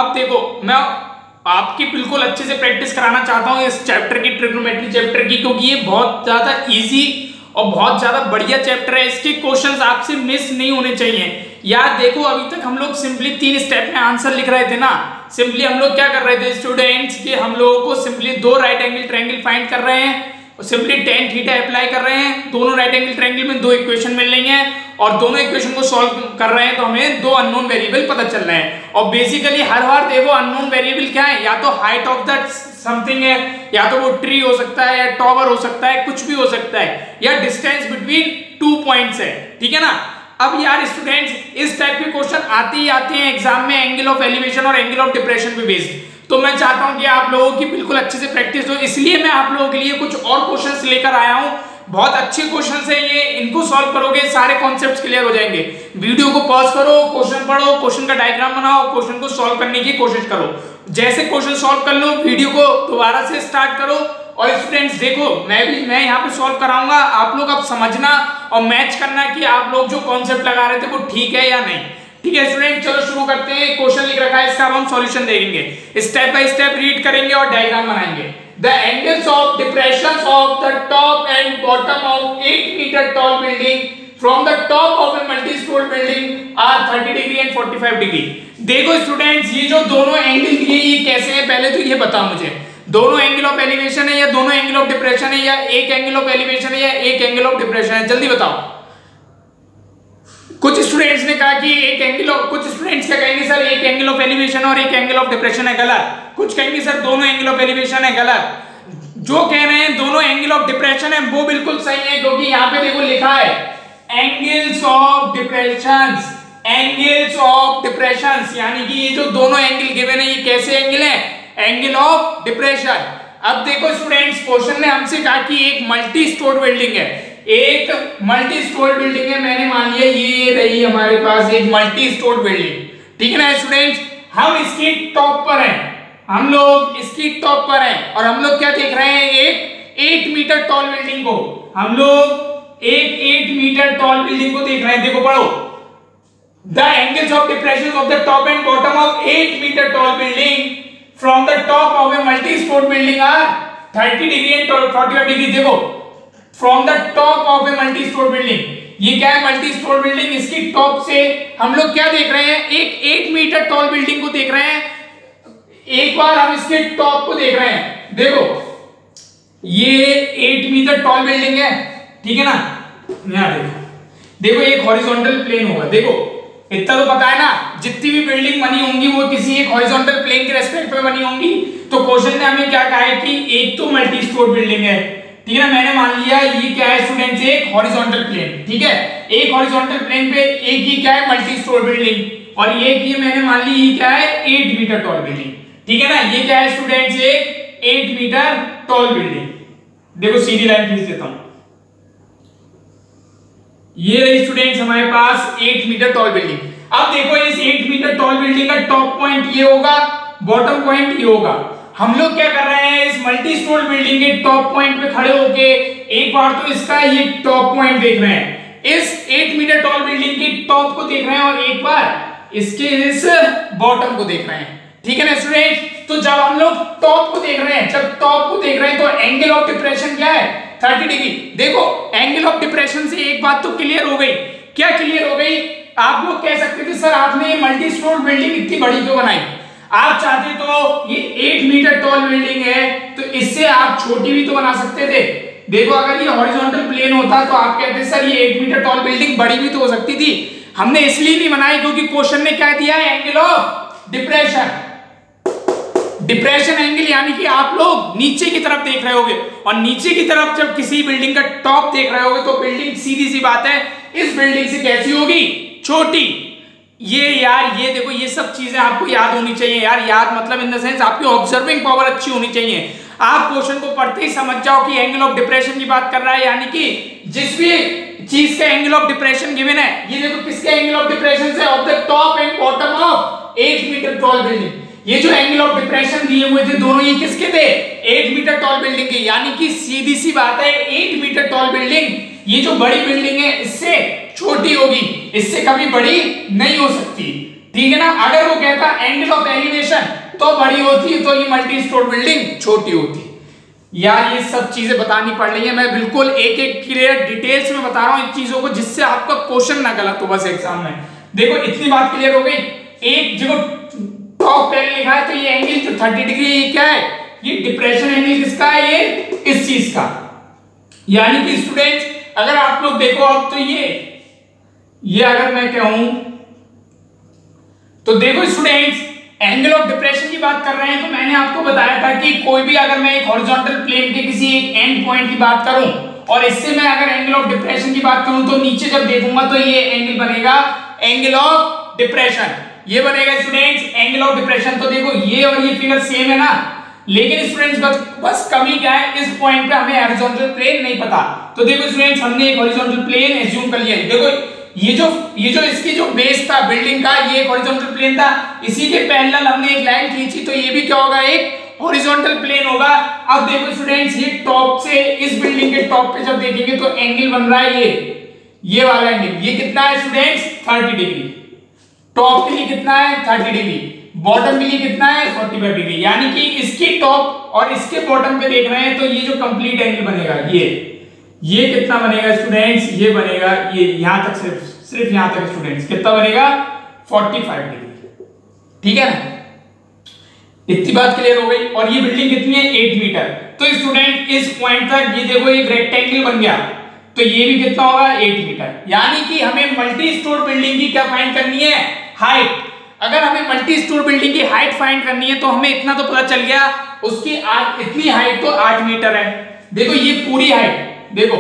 अब देखो मैं आपकी बिल्कुल अच्छे से प्रैक्टिस कराना चाहता हूँ इस चैप्टर की, ट्रिग्नोमेट्री चैप्टर की, क्योंकि ये बहुत ज्यादा इजी और बहुत ज्यादा बढ़िया चैप्टर है। इसके क्वेश्चंस आपसे मिस नहीं होने चाहिए। यार देखो अभी तक हम लोग सिंपली 3 स्टेप में आंसर लिख रहे थे ना। सिंपली हम लोग क्या कर रहे थे स्टूडेंट्स कि हम लोगों को simply 2 right angle triangle find कर रहे हैं और सिंपली tan थीटा अप्लाई कर रहे हैं। दोनों राइट एंगल ट्रायंगल में 2 इक्वेशन मिल रही हैं और दोनों इक्वेशन को सॉल्व कर रहे हैं तो हमें 2 अननोन वेरिएबल पता चल रहे हैं। और बेसिकली हर बार देखो अननोन वेरिएबल क्या है, या तो हाइट ऑफ द समथिंग है, या तो वो ट्री हो सकता है, या टॉवर हो सकता है, कुछ भी हो सकता है, या डिस्टेंस बिटवीन 2 पॉइंट्स है। ठीक है ना। अब यार स्टूडेंट्स इस टाइप के क्वेश्चन आते ही आते हैं एग्जाम में, एंगल ऑफ एलिवेशन और एंगल ऑफ डिप्रेशन पे बेस्ड। तो मैं चाहता हूं कि आप लोगों की बिल्कुल अच्छे से प्रैक्टिस हो, इसलिए मैं आप लोगों के लिए कुछ और क्वेश्चंस लेकर आया हूं। बहुत अच्छे क्वेश्चंस है ये, इनको सॉल्व करोगे सारे कॉन्सेप्ट्स क्लियर हो जाएंगे। वीडियो को पॉज करो, क्वेश्चन पढ़ो, क्वेश्चन का डायग्राम बनाओ, क्वेश्चन को सॉल्व करने की कोशिश करो। जैसे क्वेश्चन सॉल्व कर लो वीडियो को दोबारा से स्टार्ट करो। और स्टूडेंट्स देखो मैं यहाँ पे सॉल्व कराऊंगा, आप लोग अब समझना और मैच करना कि आप लोग जो कॉन्सेप्ट लगा रहे थे वो ठीक है या नहीं। ठीक है स्टूडेंट, चलो शुरू करते हैं। क्वेश्चन लिख रखा है, इसका हम सॉल्यूशन देखेंगे, स्टेप बाय स्टेप रीड करेंगे और डायग्राम बनाएंगे। The angles of depressions of the top and bottom of 8 meter tall building from the top of a multi-story building are 30 degree and 45 degree। देखो स्टूडेंट्स ये जो दोनों angle दिए ये कैसे हैं, पहले तो ये बताओ मुझे। दोनों एंगल ऑफ एलिवेशन है या दोनों एंगल ऑफ डिप्रेशन है, या एक एंगल ऑफ एलिवेशन है या एक एंगल ऑफ डिप्रेशन है, जल्दी बताओ। कुछ स्टूडेंट्स ने कहा कि एक एंगल ऑफ, कुछ स्टूडेंट्स क्या कहेंगे सर एक एंगल ऑफ एलिवेशन और एक एंगल ऑफ डिप्रेशन है, गलत। कुछ कहेंगे सर दोनों एंगल ऑफ एलिवेशन है, गलत। जो कह रहे हैं दोनों एंगल ऑफ डिप्रेशन है वो बिल्कुल सही है, क्योंकि यहाँ पे देखो लिखा है angles of depressions, angles of depressions, यानी कि ये जो दोनों एंगल गिवन है ये कैसे एंगल है, एंगल ऑफ डिप्रेशन। अब देखो स्टूडेंट्स क्वेश्चन ने हमसे कहा कि एक मल्टी स्टोर बिल्डिंग है, एक मल्टी स्टोर बिल्डिंग है। मैंने मान लिया ये रही हमारे पास एक मल्टी स्टोर बिल्डिंग, ठीक है ना स्टूडेंट्स। हम इसकी टॉप पर हैं, हम लोग इसकी टॉप पर हैं और हम लोग क्या देख रहे हैं, एक 8 मीटर टॉल बिल्डिंग को, हम लोग एक 8 मीटर टॉल बिल्डिंग को देख रहे हैं। देखो पढ़ो, the angles of depression of the top and bottom of 8 metre tall building from the top of a multi store building are 30 degree and 45 degree. देखो from the top of a multi store building, ये क्या है multi store building, इसकी top से हम लोग क्या देख रहे हैं, एक 8 मीटर टॉल बिल्डिंग को देख रहे हैं। एक बार हम इसके टॉप को देख रहे हैं, देखो ये 8 मीटर टॉल बिल्डिंग है, ठीक है ना। यहां देखो एक हॉरिजॉन्टल प्लेन होगा, देखो इतना तो पता है ना, जितनी भी बिल्डिंग बनी होंगी वो किसी एक हॉरिजॉन्टल प्लेन के रेस्पेक्ट में बनी होंगी। तो क्वेश्चन ने हमें क्या कहा है कि एक तो मल्टी स्टोर बिल्डिंग है, ठीक है ना। मैंने मान लिया ये क्या है स्टूडेंट्स, एक हॉरिजॉन्टल प्लेन, ठीक है। एक हॉरिजॉन्टल प्लेन पे एक ही क्या है मल्टी स्टोर बिल्डिंग, और एक ये मैंने मान ली ये क्या है 8 मीटर टॉल बिल्डिंग, ठीक है ना। ये क्या है स्टूडेंट्स, एक 8 मीटर टॉल बिल्डिंग। देखो सीधी लाइन खींच देता हूं, ये रही स्टूडेंट्स हमारे पास 8 मीटर टॉल बिल्डिंग। अब देखो इस 8 मीटर टॉल बिल्डिंग का टॉप पॉइंट ये होगा, बॉटम पॉइंट ये होगा। हम लोग क्या कर रहे हैं, इस मल्टी स्टोर बिल्डिंग के टॉप पॉइंट पे खड़े होके एक बार तो इसका ये टॉप पॉइंट देख रहे हैं, इस 8 मीटर टॉल बिल्डिंग की टॉप को देख रहे हैं, और एक बार इसके इस बॉटम को देख रहे हैं, ठीक है ना स्टूडेंट। तो जब हम लोग टॉप को देख रहे हैं, जब टॉप को देख रहे हैं तो एंगल ऑफ डिप्रेशन क्या है 30 डिग्री। देखो एंगल ऑफ डिप्रेशन से एक बात तो क्लियर हो गई, क्या क्लियर हो गई, आप लोग कह सकते थे सर आपने मल्टी स्टोर बिल्डिंग इतनी बड़ी क्यों बनाई, आप चाहते तो ये 8 मीटर टॉल बिल्डिंग है तो इससे आप छोटी भी तो बना सकते थे। देखो अगर ये हॉरिजॉन्टल प्लेन होता तो आप कहते सर ये 8 मीटर टॉल बिल्डिंग बड़ी भी तो हो सकती थी। हमने इसलिए नहीं बनाई क्योंकि क्वेश्चन ने क्या दिया है, angle of depression, depression angle, यानी कि आप लोग नीचे की तरफ देख रहे होगे, और नीचे की तरफ जब किसी बिल्डिंग का टॉप देख रहे होगे तो बिल्डिंग सीधी सी बात है इस बिल्डिंग से कैसी होगी, छोटी। ये यार ये देखो ये सब चीजें आपको याद होनी चाहिए यार, याद मतलब इन द सेंस आपकी ऑब्जर्विंग पावर अच्छी होनी चाहिए। आप क्वेश्चन को पढ़ते ही समझ जाओ कि एंगल ऑफ डिप्रेशन की बात कर रहा है, यानी कि जिस भी चीज का एंगल ऑफ डिप्रेशन गिवन है, ये देखो किसके एंगल ऑफ डिप्रेशन से, of the top and bottom of 8 metre tall building. ये जो एंगल ऑफ डिप्रेशन दिए हुए थे दोनों ये किसके थे, 8 मीटर टॉल बिल्डिंग के, यानी कि सीधी सी बात है 8 मीटर टॉल बिल्डिंग ये जो बड़ी बिल्डिंग है इससे छोटी होगी, इससे कभी बड़ी नहीं हो सकती, ठीक है ना। अगर वो कहता एंगल ऑफ एलिवेशन तो बड़ी होती है, तो ये मल्टी स्टोर बिल्डिंग छोटी होती। यार ये सब चीजें बतानी पड़ रही है, मैं बिल्कुल एक एक क्लियर डिटेल्स में बता रहा हूं इन चीजों को, जिससे आपका क्वेश्चन ना गलत हो बस एग्जाम में। देखो इतनी बात क्लियर हो गई। एक जो टॉप प्लेन लिखा है, तो ये एंगल जो 30 डिग्री ये क्या है, ये डिप्रेशन एंगल किसका है, ये इस चीज का। यानी कि स्टूडेंट्स अगर आप लोग देखो अब, तो ये अगर मैं कहूं तो देखो स्टूडेंट्स, एंगल ऑफ डिप्रेशन की बात कर रहे हैं, तो मैंने आपको बताया था कि कोई भी अगर मैं एक हॉरिजॉन्टल प्लेन के किसी एक एंड पॉइंट की बात करूं और इससे मैं अगर एंगल ऑफ डिप्रेशन की बात करूं, तो नीचे जब देखूंगा तो ये एंगल बनेगा एंगल ऑफ डिप्रेशन, ये बनेगा स्टूडेंट्स एंगल ऑफ डिप्रेशन। तो देखो ये और ये फिगर सेम है ना, लेकिन स्टूडेंट्स बस कमी क्या है, इस पॉइंट पे हमें हॉरिजॉन्टल प्लेन नहीं पता। तो देखो स्टूडेंट्स हमने एक हॉरिजॉन्टल प्लेन एज्यूम कर लिया। देखो ये जो इसकी जो बेस था बिल्डिंग का, ये एक हॉरिजॉन्टल प्लेन था, इसी के पैरेलल हमने एक लाइन खींची, तो ये भी क्या होगा, एक हॉरिजॉन्टल प्लेन होगा। अब देखो स्टूडेंट्स ये टॉप से इस बिल्डिंग के टॉप पे जब देखेंगे तो एंगल बन रहा है ये वाला एंगल, ये कितना है स्टूडेंट्स 30 डिग्री। टॉप के लिए कितना है 30 डिग्री, बॉटम के लिए कितना है 45 डिग्री। यानी कि इसकी टॉप और इसके बॉटम पे देख रहे हैं, तो ये जो कंप्लीट एंगल बनेगा ये कितना बनेगा स्टूडेंट्स, ये बनेगा ये यहां तक, सिर्फ यहां तक स्टूडेंट्स कितना बनेगा 45 डिग्री। ठीक है ना, इतनी बात क्लियर हो गई। और ये बिल्डिंग कितनी है 8 मीटर। तो स्टूडेंट इस पॉइंट तक ये देखो एक रेक्टेंगल बन गया, तो ये भी कितना होगा 8 मीटर। यानी कि हमें मल्टी स्टोर बिल्डिंग की क्या फाइंड करनी है, हाइट। अगर हमें मल्टी स्टोर बिल्डिंग की हाइट फाइंड करनी है, तो हमें इतना तो पता चल गया, उसकी इतनी हाइट तो 8 मीटर है। देखो ये पूरी हाइट, देखो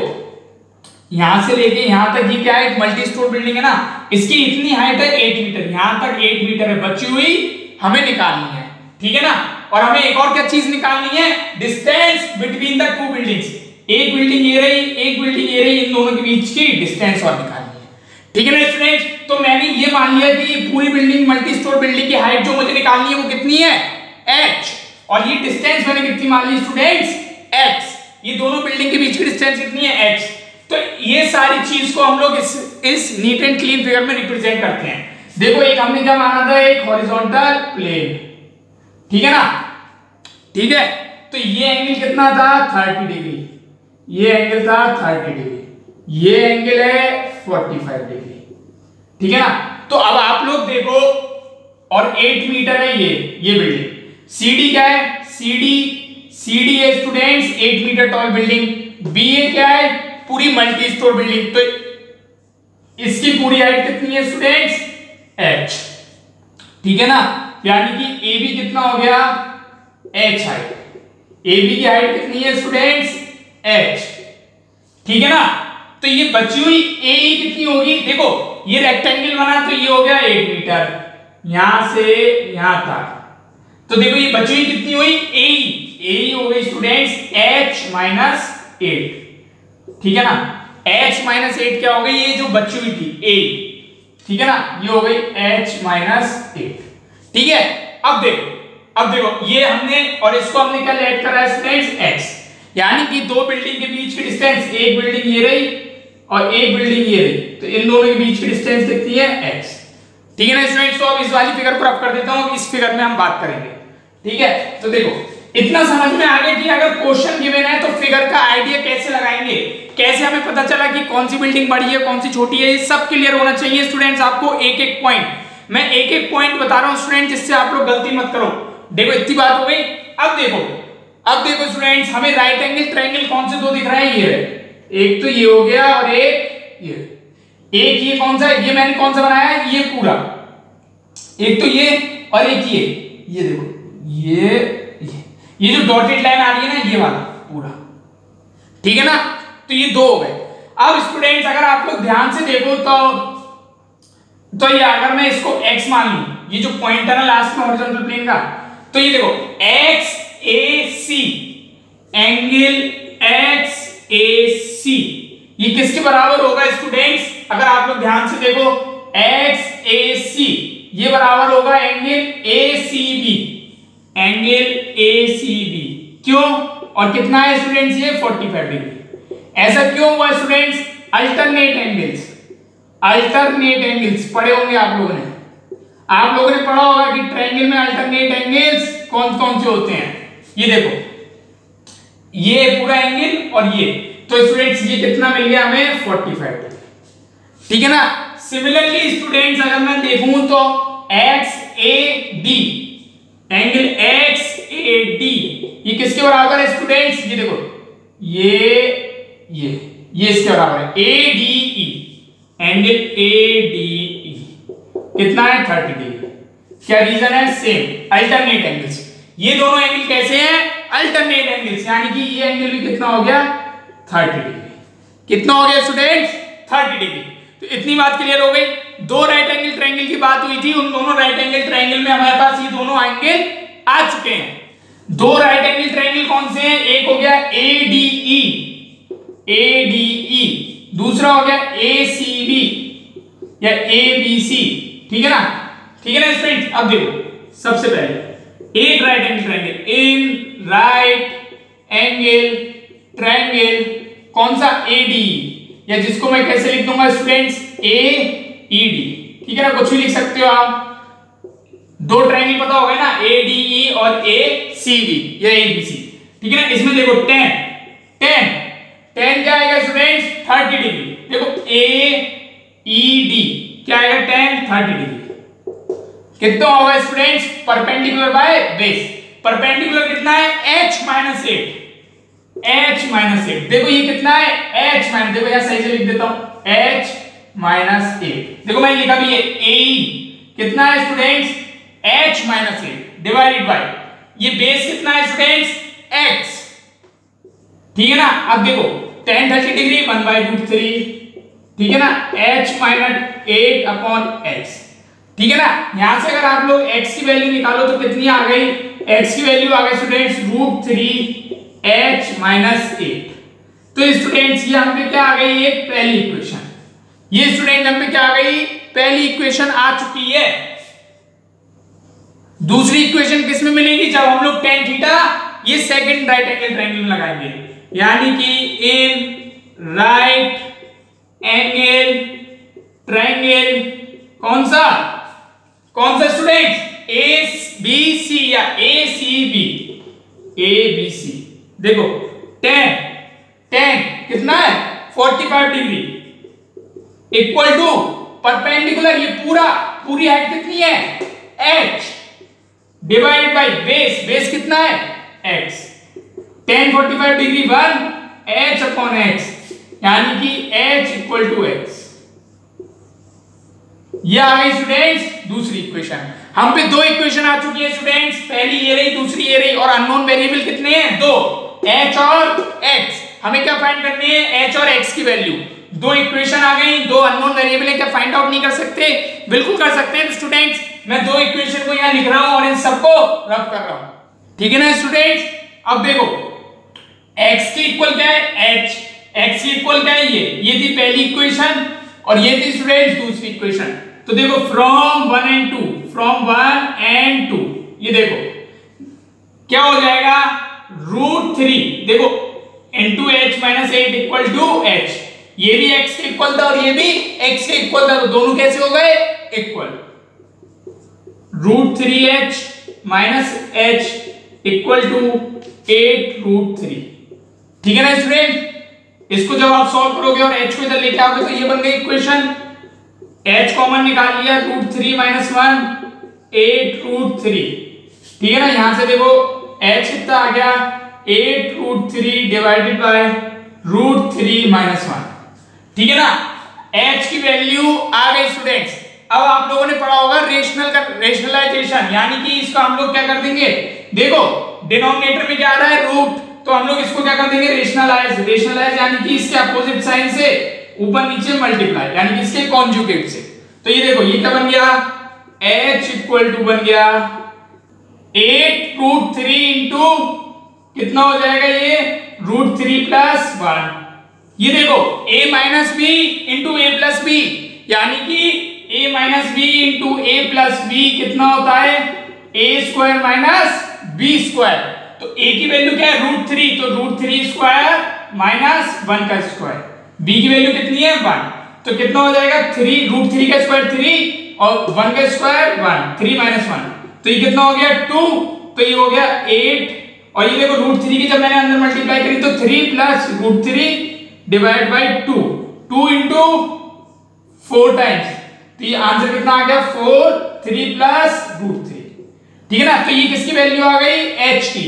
यहां से लेके यहां तक ये क्या है, एक मल्टी स्टोर बिल्डिंग है ना, इसकी इतनी हाइट है 8 मीटर, यहां तक 8 मीटर है, बची हुई हमें निकालनी है। ठीक है ना। और हमें एक और क्या चीज निकालनी है, distance between the two buildings. एक बिल्डिंग ये रही, एक बिल्डिंग ये रही, इन दोनों के बीच की डिस्टेंस और निकालनी है। ठीक है ना स्टूडेंट्स, तो मैंने ये मान लिया कि ये पूरी बिल्डिंग मल्टी स्टोर बिल्डिंग की हाइट जो मुझे निकालनी है वो कितनी है h, और ये डिस्टेंस मैंने कितनी मान ली स्टूडेंट्स x। ये दोनों बिल्डिंग के बीच की डिस्टेंस कितनी है x। तो ये सारी चीज को हम लोग इस नीट एंड क्लीन फिगर में रिप्रेजेंट करते हैं। देखो एक हमने क्या माना था, एक हॉरिजॉन्टल प्लेन, ठीक है ना। ठीक है, तो ये एंगल कितना था 30 डिग्री, ये एंगल था 30 डिग्री, ये एंगल है 45 डिग्री। ठीक है ना। तो अब आप लोग देखो, और 8 मीटर है ये बिल्डिंग। CD क्या है, CD है students 8 metre tall building. BA क्या है, पूरी मल्टी स्टोर बिल्डिंग। तो इसकी पूरी हाइट कितनी है स्टूडेंट्स h। ठीक है ना। यानी कि AB कितना हो गया h हाइट, AB की हाइट कितनी है स्टूडेंट्स h। ठीक है ना। तो ये बची हुई AE कितनी होगी, देखो ये रेक्टेंगल बना, तो ये हो गया 8 मीटर यहां से यहां तक। तो देखो ये बची हुई कितनी हुई AE हो गई स्टूडेंट्स h माइनस 8। ठीक है ना, h माइनस 8 क्या हो गई, ये जो बची हुई थी AE। ठीक है ना, ये हो गई h माइनस 8। ठीक है, अब देखो ये हमने और इसको हमने क्या लेट करा है स्टूडेंट्स x। यानी कि दो बिल्डिंग के बीच की डिस्टेंस, एक बिल्डिंग ये रही और एक बिल्डिंग ये रही, तो इन दोनों के बीच की डिस्टेंस कितनी है x। ठीक है ना स्टूडेंट्स। तो अब इस वाली फिगर को रफ कर देता हूं, इस फिगर में हम बात करेंगे। ठीक है, तो देखो इतना समझ में आ गया कि अगर क्वेश्चन गिवन है तो फिगर का आइडिया कैसे लगाएंगे, कैसे हमें पता चला कि कौन सी बिल्डिंग बड़ी है कौन सी छोटी है, ये सब क्लियर होना चाहिए स्टूडेंट्स। आपको एक एक पॉइंट, मैं एक एक पॉइंट बता रहा हूं स्टूडेंट, जिससे आप लोग गलती मत करो। देखो इतनी बात हो गई। अब देखो स्टूडेंट्स, हमें राइट एंगल ट्रायंगल कौन से दो दिख रहे हैं, ये एक तो ये हो गया और एक ये कौन सा है, ये मैंने कौन सा बनाया है, ये पूरा, एक तो ये और एक ये देखो ये जो डॉटेड लाइन आ रही है ना, ये वाला पूरा। ठीक है ना, तो ये दो हो गए। अब स्टूडेंट्स अगर आप लोग ध्यान से देखो तो ये अगर मैं इसको x मान लूं, ये जो पॉइंट है ना लास्ट में हॉरिजॉन्टल प्लेन का, तो ये देखो XAC एंगल XAC ये किसके बराबर होगा स्टूडेंट्स, अगर आप लोग ध्यान से देखो XAC ये बराबर होगा एंगल ACB, एंगल ACB। क्यों और कितना है स्टूडेंट्स, ये 45 डिग्री। ऐसा क्यों हुआ स्टूडेंट्स, अल्टरनेट एंगल्स पढ़े होंगे आप लोगों ने। आप लोगों ने पढ़ा होगा कि ट्रायंगल में अल्टरनेट एंगल्स कौन कौन से होते हैं। ये देखो, ये पूरा एंगल और ये, तो स्टूडेंट्स ये कितना मिल गया हमें 45, ठीक है ना। सिमिलरली स्टूडेंट्स अगर मैं देखूं तो XAD, एंगल XAD ये किसके बराबर है स्टूडेंट्स, ये देखो ये इसके बराबर है ADE, एंगल ADE कितना है 30 डिग्री। क्या रीजन है, सेम अल्टरनेट एंगल्स। ये दोनों एंगल कैसे हैं, अल्टरनेट एंगल्स, यानी कि ये एंगल भी कितना हो गया 30 डिग्री। कितना हो गया स्टूडेंट्स 30 डिग्री। तो इतनी बात क्लियर हो गई। दो राइट एंगल ट्रायंगल की बात हुई थी, उन दोनों राइट एंगल ट्रायंगल में हमारे पास ये दोनों एंगल आ चुके हैं। दो राइट एंगल ट्रायंगल कौन से हैं, एक हो गया ADE, दूसरा हो गया ACB या ABC, ठीक है ना, ठीक है ना स्टूडेंट। अब देखो सबसे पहले एक right angle triangle, in right angle triangle कौन सा ADE, या जिसको मैं कैसे लिख दूंगा स्टूडेंट्स AED, ठीक है ना, कुछ भी लिख सकते हो आप। दो ट्रायंगल पता होगा ना ADE और ACB या ABC, ठीक है ना। इसमें देखो tan क्या आएगा स्टूडेंट्स 30 डिग्री। देखो AED क्या आएगा tan 30 डिग्री। कितना होगा students perpendicular by base. Perpendicular कितना है H-8। देखो ये कितना है H-, देखो यहां सही से लिख देता हूं H-8। देखो मैंने लिखा भी है AE कितना है स्टूडेंट्स H-8 डिवाइडेड बाय ये बेस कितना है स्टूडेंट्स X, ठीक है ना। अब देखो tan 30 डिग्री 1/√3, ठीक है ना, H-8 अपॉन X, ठीक है ना। यहां से अगर आप लोग X की वैल्यू निकालो तो कितनी आ गई, X की वैल्यू आ गई स्टूडेंट्स √3 H-8। तो स्टूडेंट्स ये हम पे क्या आ गई, एक पहली इक्वेशन। ये स्टूडेंट हम पे क्या आ गई, पहली इक्वेशन आ चुकी है। दूसरी इक्वेशन किस में मिलेगी, जब हम लोग tan थीटा ये सेकंड राइट एंगल ट्रायंगल में लगाएंगे, यानी कि इन राइट एंगल ट्रायंगल कौन सा स्टूडेंट ABC या ACB, ABC। देखो tan कितना है 45 डिग्री इक्वल टू परपेंडिकुलर, ये पूरी हाइट कितनी है H डिवाइडेड बाय बेस कितना है X। tan 45 degree 1 H upon X, यानी कि H इक्वल टू X। ये आ गई स्टूडेंट्स दूसरी इक्वेशन। हम पे दो इक्वेशन आ चुकी है स्टूडेंट्स, पहली ये रही दूसरी ये रही, और अननोन वेरिएबल कितने हैं, दो, H और X। हमें क्या फाइंड करनी है, H और X की वैल्यू। दो इक्वेशन आ गई, दो अननोन वेरिएबल है, क्या फाइंड आउट नहीं कर सकते, बिल्कुल कर सकते हैं। तो स्टूडेंट्स मैं दो इक्वेशन को यहां लिख रहा हूं और इन सबको रब कर रहा हूं, ठीक है ना स्टूडेंट्स। अब देखो x के इक्वल क्या है h, x के इक्वल क्या है ये थी पहली इक्वेशन और ये थी स्टूडेंट्स दूसरी इक्वेशन। तो देखो फ्रॉम 1 and 2 ये देखो क्या हो जाएगा √3, देखो into H-8 equal to h। ये भी x के इक्वल था और ये भी x के इक्वल था, तो दोनों कैसे हो गए equal. √3h minus h equal to 8√3, ठीक है ना स्टूडेंट। इसको जब आप सॉल्व करोगे और h को इधर लेके आओगे तो ये बन गई इक्वेशन। h कॉमन निकाल लिया, √3 - 1 8√3, ठीक है ना। यहां से देखो h कितना आ गया 8√3 डिवाइडेड बाय √3 - 1, ठीक है ना। h की वैल्यू आ गई स्टूडेंट्स। अब आप लोगों ने पढ़ा होगा रेशनलाइजेशन, यानी कि इसका हम लोग क्या कर देंगे, देखो डिनोमिनेटर में क्या आ रहा है रूट, तो हम लोग इसको क्या कर देंगे रेशनलाइज, यानी कि इसके अपोजिट साइन से ऊपर नीचे मल्टीप्लाई, यानी कि इसके कॉन्जुगेट से। तो ये देखो ये क्या बन गया h इक्वल टू बन गया 8√3 इंटू कितना हो जाएगा ये √3 + 1। ये देखो a - b into a + b, यानी कि a - b into a + b कितना होता है a² - b²। तो a की वैल्यू क्या है √3, तो √3² - 1 का स्क्वायर। b की वैल्यू कितनी है 1, तो कितना हो जाएगा 3, √3 का स्क्वायर 3 और 1 का स्क्वायर 1, 3 माइनस 1, तो ये कितना हो गया 2, तो ये हो गया 8, और ये देखो √3 की जब मैंने अंदर मल्टीप्लाई करी तो 3 plus √3 divide by 2, 2 into 4 times, तो ये आंसर कितना आ गया 4, 3 प्लस √3, ठीक है ना। तो ये किसकी वैल्यू आ गई, h की,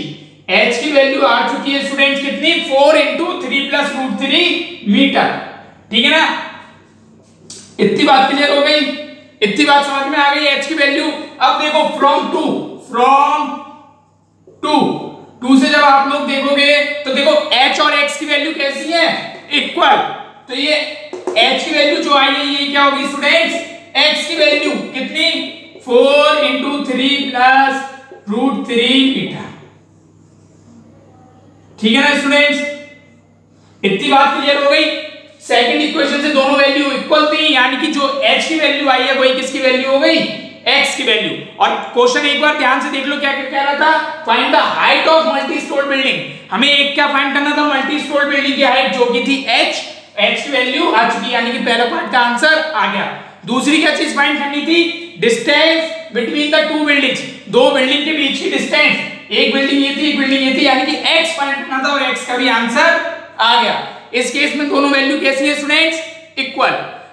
h की वैल्यू आ चुकी है स्टूडेंट्स कितनी, 4 इंटू 3 प्लस √3 मीटर, ठीक है ना। इतनी बात क्लियर हो गई, इतनी बात समझ में आ गई h की वैल्यू। अब देखो फ्रॉम टू से जब आप लोग देखोगे तो देखो h और x की वैल्यू कैसी है, इक्वल, तो ये h की वैल्यू जो आई है ये क्या होगी स्टूडेंट्स, x की वैल्यू कितनी 4 इंटू 3 प्लस √3 मीटर, ठीक है ना स्टूडेंट्स। इतनी बात क्लियर हो गई। सेकंड इक्वेशन से दोनों वैल्यू इक्वल थी, यानी कि जो h की वैल्यू आई है वही किसकी वैल्यू हो गई, x की वैल्यू। और क्वेश्चन एक बार ध्यान से देख लो क्या कह रहा था, find the height of multi stored building. हमें एक क्या फाइंड करना था, मल्टी स्टोर्ड बिल्डिंग की हाइट जो की थी h की वैल्यू आ चुकी, यानी कि पहला पार्ट का आंसर आ गया। दूसरी क्या चीज फाइंड करनी थी, distance between the two buildings, दो बिल्डिंग के बीच की डिस्टेंस, एक बिल्डिंग ये थी एक बिल्डिंग ये थी, यानी कि x फाइंड करना था और x का भी आंसर आ गया। इस केस में दोनों वैल्यू कैसी है स्टूडेंट्स, इक्वल।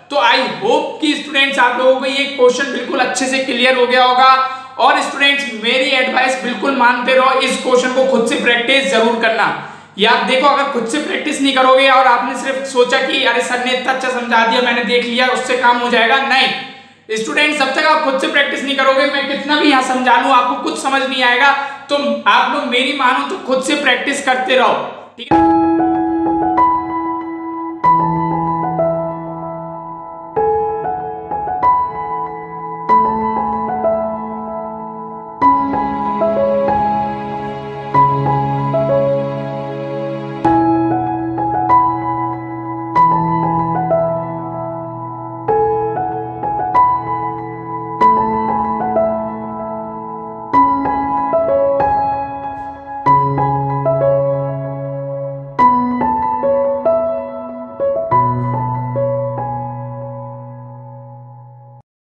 तो आई होप कि स्टूडेंट्स आप लोगों को ये क्वेश्चन बिल्कुल अच्छे से क्लियर हो गया होगा। और स्टूडेंट्स मेरी एडवाइस बिल्कुल मानते रहो, इस क्वेश्चन को खुद से प्रैक्टिस जरूर करना। या देखो अगर खुद से प्रैक्टिस नहीं करोगे और आपने सिर्फ सोचा कि अरे सर ने इतना अच्छा समझा दिया मैंने देख लिया उससे काम हो जाएगा, नहीं स्टूडेंट्स, जब तक आप खुद से प्रैक्टिस नहीं करोगे, मैं कितना भी यहाँ समझा लूं आपको कुछ समझ नहीं आएगा। तो आप लोग मेरी मानो तो खुद से प्रैक्टिस करते रहो, ठीक है।